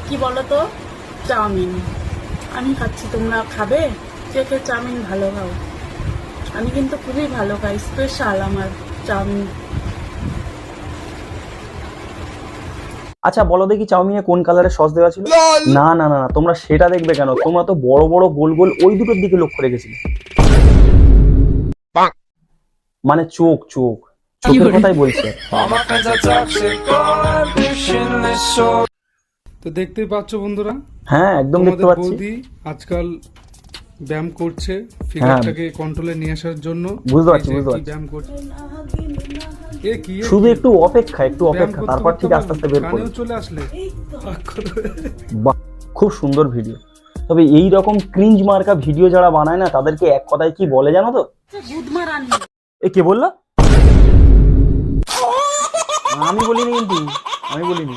কি বলো তো, চাউমিন আমি খাচ্ছি। তোমরা খাবে? কে কে চাউমিন ভালো খাও? আমি কিন্তু খুবই ভালো খাই, স্পেশাল আমার চাউমিন। আচ্ছা বলো দেখি চাউমিনে কোন কালারের সস দেওয়া ছিল? না না না না, তোমরা সেটা দেখবে কেন, তোমরা তো বড় বড় গোল গোল ওই দুটোর দিকে লক্ষ্য রেখেছিলে। মানে চোখ চোখ, চোখের কথাই বলছি। তো দেখতেই পাচ্ছ বন্ধুরা, হ্যাঁ একদম দেখতে তোমাদের পাচ্ছি। বৌদি আজকাল ব্যায়াম করছে ফিগারটাকে কন্ট্রোলে নিয়ে আসার জন্য। বুঝতে পারছি, এই যে বুঝতে কি পারছি। ব্যায়াম করছে, এ কি এ শুধু কি? একটু অপেক্ষা, একটু ব্যায়াম অপেক্ষা, করতে তারপর করতে ঠিক আস্তে আস্তে বের করো। কানেও চলে আসলে। বাহ, খুব সুন্দর ভিডিও। তবে এই রকম ক্রিঞ্জ মার্কা ভিডিও যারা বানায় না, তাদেরকে এক কথায় কি বলে জানো তো? বুধমারানি। এ কে বললো? আমি বলিনি কিন্তু, আমি বলিনি।